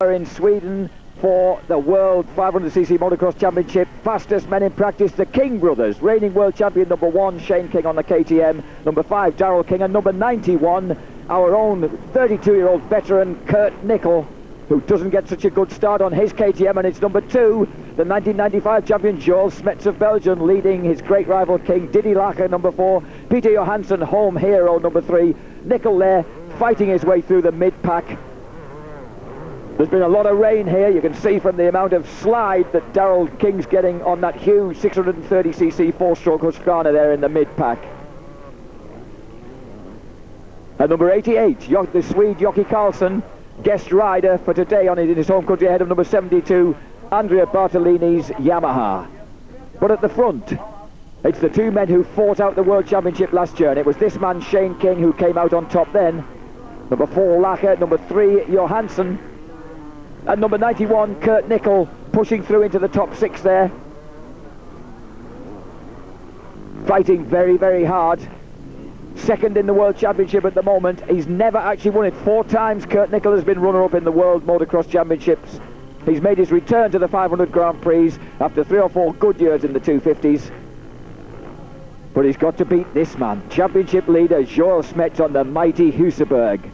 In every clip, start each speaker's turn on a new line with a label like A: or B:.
A: in Sweden for the World 500cc Motocross Championship. Fastest men in practice, the King brothers. Reigning world champion number 1, Shane King on the KTM. Number 5, Darrell King. And number 91, our own 32-year-old veteran, Kurt Nickel, who doesn't get such a good start on his KTM. And it's number 2, the 1995 champion, Joel Smets of Belgium, leading his great rival King. Didi Lacher, number 4. Peter Johansson, home hero, number 3. Nickel there, fighting his way through the mid-pack. There's been a lot of rain here. You can see from the amount of slide that Darrell King's getting on that huge 630cc four-stroke Husqvarna there in the mid-pack. And number 88, the Swede Jocke Karlsson, guest rider for today in his home country, ahead of number 72, Andrea Bartolini's Yamaha. But at the front, it's the 2 men who fought out the World Championship last year, and it was this man, Shane King, who came out on top then. Number 4, Lacher. Number 3, Johansson. And number 91, Kurt Nickel, pushing through into the top 6 there. Fighting very, very hard. Second in the World Championship at the moment. He's never actually won it. 4 times Kurt Nickel has been runner-up in the World Motocross Championships. He's made his return to the 500 Grand Prix after 3 or 4 good years in the 250s. But he's got to beat this man, championship leader Joel Smets on the mighty Husaberg.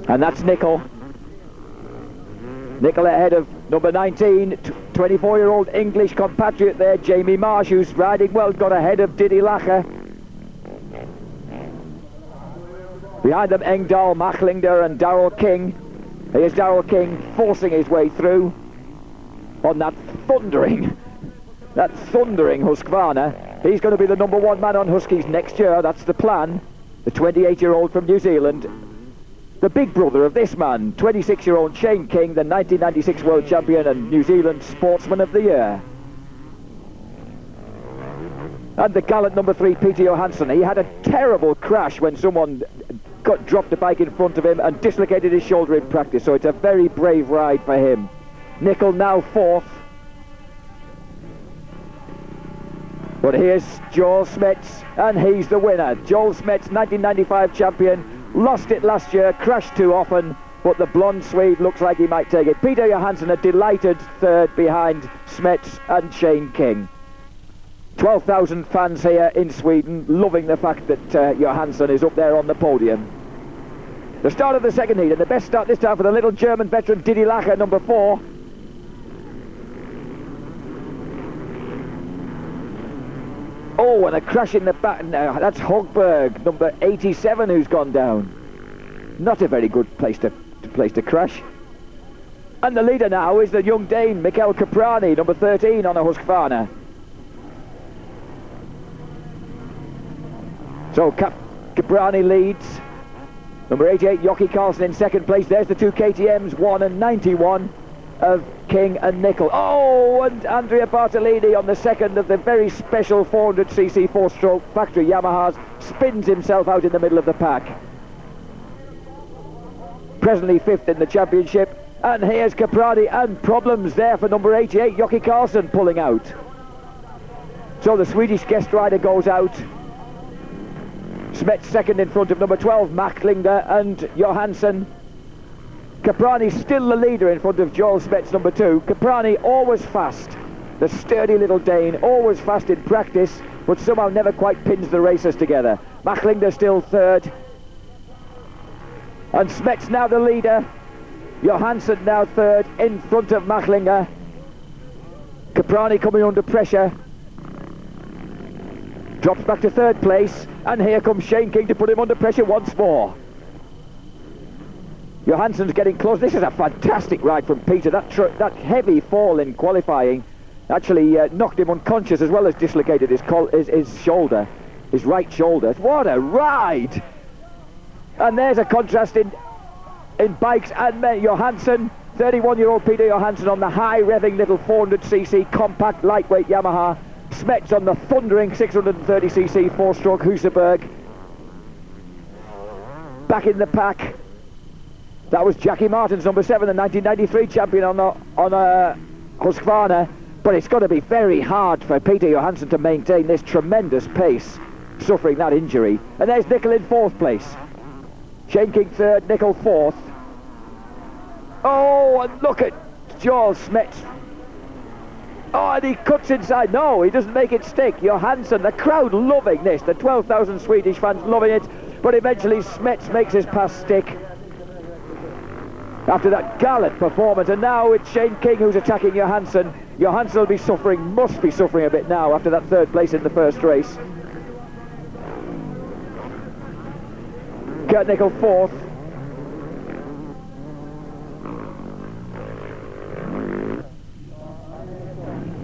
A: And that's Nickel. Nickel ahead of number 19, 24-year-old English compatriot there, Jamie Marsh, who's riding well, got ahead of Didi Lacher. Behind them, Engdahl, Machlinger and Darrell King. Here's Darrell King forcing his way through on that thundering Husqvarna. He's going to be the number 1 man on Huskies next year, that's the plan. The 28-year-old from New Zealand. The big brother of this man, 26-year-old Shane King, the 1996 World Champion and New Zealand Sportsman of the Year. And the gallant number 3, Peter Johansson. He had a terrible crash when someone dropped a bike in front of him and dislocated his shoulder in practice, so it's a very brave ride for him. Nickel now 4th. But here's Joel Smets, and he's the winner. Joel Smets, 1995 champion. Lost it last year, crashed too often, but the blonde Swede looks like he might take it. Peter Johansson, a delighted 3rd behind Smets and Shane King. 12,000 fans here in Sweden, loving the fact that Johansson is up there on the podium. The start of the second heat, and the best start this time for the little German veteran Didi Lacher, number 4. Oh, and a crash in the back. Now, that's Hogberg, number 87, who's gone down. Not a very good place to crash. And the leader now is the young Dane, Mikael Caprani, number 13 on a Husqvarna. So Caprani leads. Number 88, Jocke Karlsson in 2nd place. There's the 2 KTMs, 1 and 91 of King and Nickel. Oh, and Andrea Bartolini on the 2nd of the very special 400cc 4-stroke factory Yamahas spins himself out in the middle of the pack. Presently 5th in the championship. And here's Caprani, and problems there for number 88, Jocke Karlsson, pulling out. So the Swedish guest rider goes out. Smets 2nd in front of number 12, Machlinger and Johansson. Caprani still the leader in front of Joel Smets, number 2. Caprani always fast, the sturdy little Dane, always fast in practice, but somehow never quite pins the racers together. Machlinger still 3rd. And Smets now the leader. Johansson now 3rd in front of Machlinger. Caprani coming under pressure. Drops back to 3rd place, and here comes Shane King to put him under pressure once more. Johansson's getting close. This is a fantastic ride from Peter. That heavy fall in qualifying actually knocked him unconscious, as well as dislocated his shoulder, his right shoulder. What a ride! And there's a contrast in bikes and men. Johansson, 31-year-old Peter Johansson on the high revving little 400cc compact lightweight Yamaha. Smets on the thundering 630cc 4-stroke Husaberg. Back in the pack, that was Jackie Martins, number 7, the 1993 champion on a Husqvarna. But it's got to be very hard for Peter Johansson to maintain this tremendous pace, suffering that injury. And there's Nickel in 4th place. Shane King third, Nicol fourth. Oh, and look at Joel Smets. Oh, and he cuts inside. No, he doesn't make it stick. Johansson, the crowd loving this. The 12,000 Swedish fans loving it. But eventually Smets makes his pass stick. After that gallant performance. And now it's Shane King who's attacking Johansson. Johansson will be suffering, must be suffering a bit now after that third place in the first race. Kurt Nicol fourth.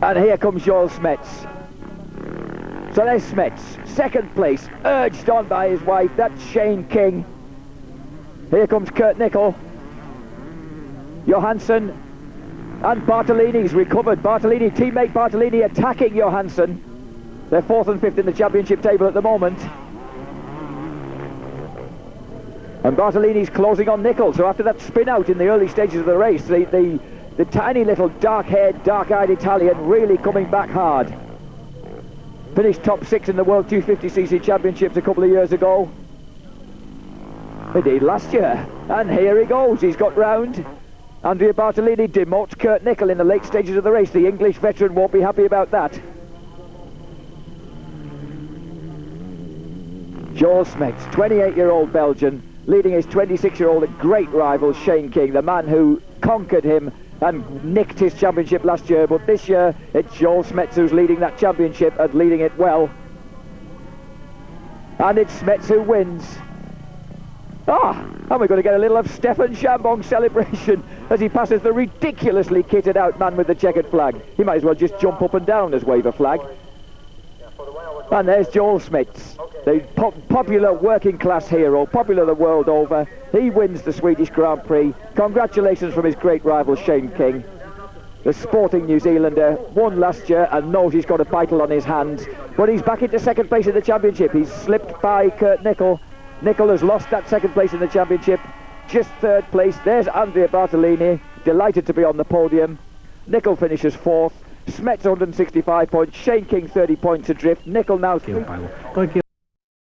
A: And here comes Joel Smets. So there's Smets, second place, urged on by his wife. That's Shane King. Here comes Kurt Nicol. Johansson and Bartolini's recovered. Bartolini, teammate Bartolini attacking Johansson. They're fourth and fifth in the championship table at the moment. And Bartolini's closing on Nicol. So after that spin out in the early stages of the race, the tiny little dark-haired, dark-eyed Italian really coming back hard. Finished top 6 in the World 250cc Championships a couple of years ago. Indeed, last year. And here he goes, he's got round. Andrea Bartolini demotes Kurt Nicol in the late stages of the race. The English veteran won't be happy about that. Joel Smets, 28-year-old Belgian, leading his 26-year-old great rival Shane King, the man who conquered him and nicked his championship last year, but this year it's Joel Smets who's leading that championship and leading it well. And it's Smets who wins. And we're going to get a little of Stefan Chambon celebration as he passes the ridiculously kitted out man with the checkered flag. He might as well just jump up and down as wave a flag. And there's Joel Smets, the popular working class hero, popular the world over. He wins the Swedish Grand Prix. Congratulations from his great rival Shane King. The sporting New Zealander won last year and knows he's got a title on his hands. But he's back into second place in the championship. He's slipped by Kurt Nicol. Nicol has lost that second place in the championship. Just third place. There's Andrea Bartolini, delighted to be on the podium. Nicol finishes fourth. Smets 165 points, Shane King 30 points adrift, Nicol now...